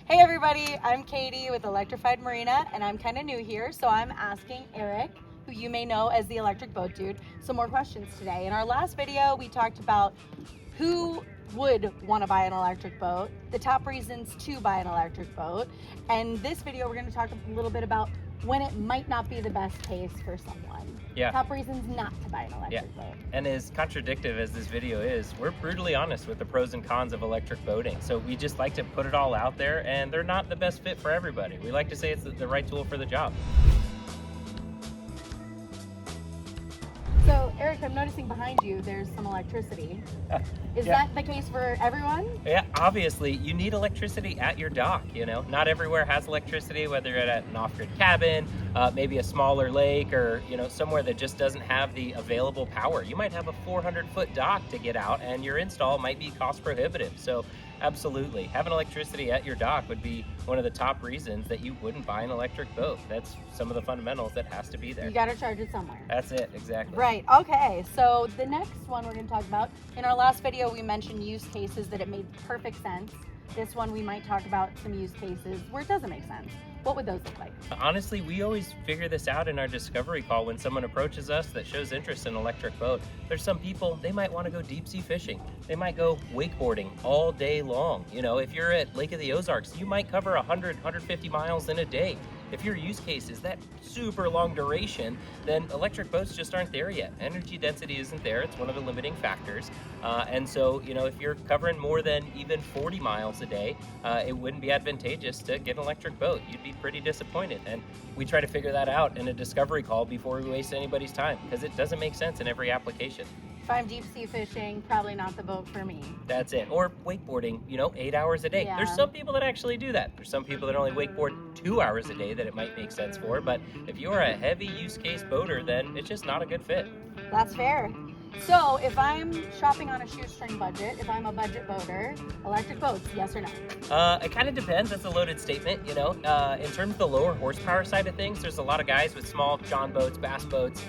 Hey everybody, I'm Katie with Electrified Marina, and I'm kind of new here, so I'm asking Eric, who you may know as the Electric Boat Dude, some more questions today. In our last video, we talked about who would want to buy an electric boat, the top reasons to buy an electric boat, and this video we're going to talk a little bit about when it might not be the best case for someone. Yeah. Top reasons not to buy an electric boat. And as contradictive as this video is, we're brutally honest with the pros and cons of electric boating. So we just like to put it all out there, and they're not the best fit for everybody. We like to say it's the right tool for the job. So, Eric, I'm noticing behind you there's some electricity. Is that the case for everyone? Yeah, obviously, you need electricity at your dock, you know. Not everywhere has electricity, whether you're at an off-grid cabin, maybe a smaller lake, or, you know, somewhere that just doesn't have the available power. You might have a 400-foot dock to get out, and your install might be cost prohibitive. So, absolutely, having electricity at your dock would be one of the top reasons that you wouldn't buy an electric boat. That's some of the fundamentals that has to be there. You got to charge it somewhere. That's it, exactly. Right, okay, so the next one we're going to talk about, in our last video we mentioned use cases that it made perfect sense. This one we might talk about some use cases where it doesn't make sense. What would those look like? Honestly, we always figure this out in our discovery call when someone approaches us that shows interest in an electric boat. There's some people, they might want to go deep sea fishing. They might go wakeboarding all day long. You know, if you're at Lake of the Ozarks, you might cover 100, 150 miles in a day. If your use case is that super long duration, then electric boats just aren't there yet. Energy density isn't there. It's one of the limiting factors. And so, you know, if you're covering more than even 40 miles a day, it wouldn't be advantageous to get an electric boat. You'd be pretty disappointed. And we try to figure that out in a discovery call before we waste anybody's time, because it doesn't make sense in every application. If I'm deep sea fishing, probably not the boat for me. That's it. Or wakeboarding, you know, 8 hours a day. Yeah. There's some people that actually do that. There's some people that only wakeboard 2 hours a day that it might make sense for. But if you're a heavy use case boater, then it's just not a good fit. That's fair. So if I'm shopping on a shoestring budget, if I'm a budget boater, electric boats, yes or no? It kind of depends. That's a loaded statement, you know. In terms of the lower horsepower side of things, there's a lot of guys with small John boats, bass boats,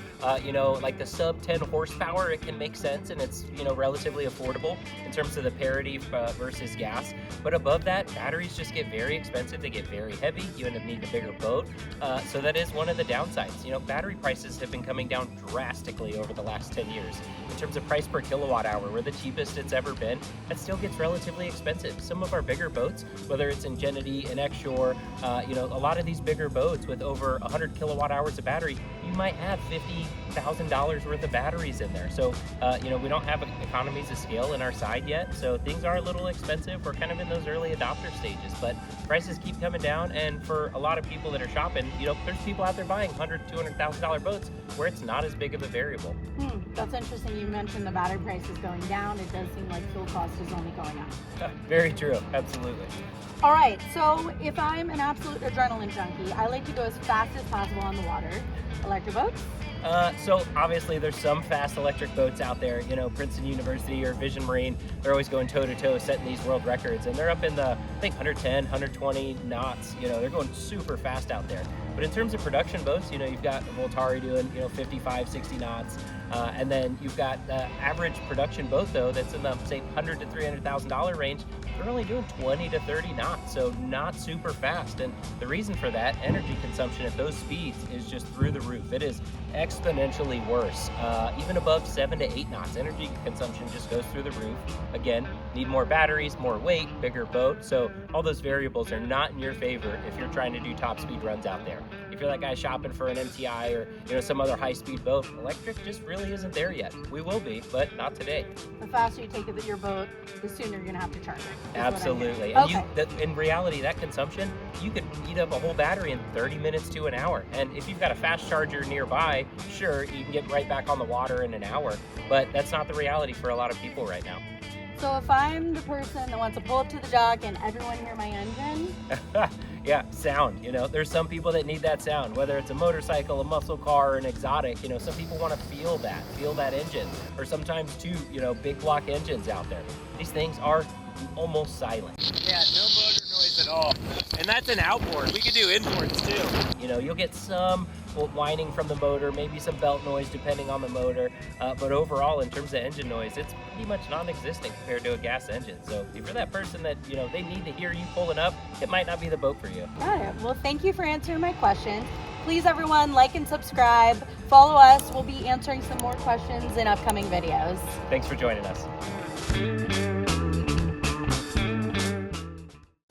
you know, like the sub 10 horsepower, it can make sense, and it's, you know, relatively affordable in terms of the parity versus gas. But above that, batteries just get very expensive. They get very heavy. You end up needing a bigger boat. So that is one of the downsides. You know, battery prices have been coming down drastically over the last 10 years. In terms of price per kilowatt hour, we're the cheapest it's ever been. That still gets relatively expensive. Some of our bigger boats, whether it's Ingenuity and X-Shore, you know, a lot of these bigger boats with over 100 kilowatt hours of battery, you might have $50,000 worth of batteries in there. So, you know, we don't have economies of scale in our side yet. So things are a little expensive. We're kind of in those early adopter stages, but prices keep coming down. And for a lot of people that are shopping, you know, there's people out there buying $100,000, $200,000 boats where it's not as big of a variable. That's interesting. You mentioned the battery price is going down. It does seem like fuel cost is only going up. Very true. Absolutely. All right, so if I'm an absolute adrenaline junkie, I like to go as fast as possible on the water. Electric boats? So obviously there's some fast electric boats out there, you know, Princeton University or Vision Marine, they're always going toe to toe setting these world records, and they're up in the, I think, 110, 120 knots, you know, they're going super fast out there. But in terms of production boats, you know, you've got Voltari doing, you know, 55, 60 knots, and then you've got the average production boat, though, that's in the, say, $100,000 to $300,000 range. They're only doing 20 to 30 knots, so not super fast. And the reason for that, energy consumption at those speeds is just through the roof. It is exponentially worse. Even above 7 to 8 knots, energy consumption just goes through the roof. Again, need more batteries, more weight, bigger boat. So all those variables are not in your favor if you're trying to do top speed runs out there. If you're that guy shopping for an MTI or, you know, some other high-speed boat, electric just really isn't there yet. We will be, but not today. The faster you take it with your boat, the sooner you're going to have to charge it. Absolutely. And in reality, that consumption, you could eat up a whole battery in 30 minutes to an hour. And if you've got a fast charger nearby, sure, you can get right back on the water in an hour. But that's not the reality for a lot of people right now. So if I'm the person that wants to pull up to the dock and everyone hear my engine? Yeah, sound, you know, there's some people that need that sound, whether it's a motorcycle, a muscle car, or an exotic, you know, some people want to feel that engine, or sometimes two, you know, big block engines out there. These things are almost silent. Yeah, no motor noise at all. And that's an outboard. We could do inboards too. You know, you'll get some whining from the motor, maybe some belt noise depending on the motor. But overall, in terms of engine noise, it's pretty much non-existent compared to a gas engine. So if you're that person that, they need to hear you pulling up, it might not be the boat for you. Got it. Well, thank you for answering my questions. Please, everyone, like and subscribe. Follow us. We'll be answering some more questions in upcoming videos. Thanks for joining us.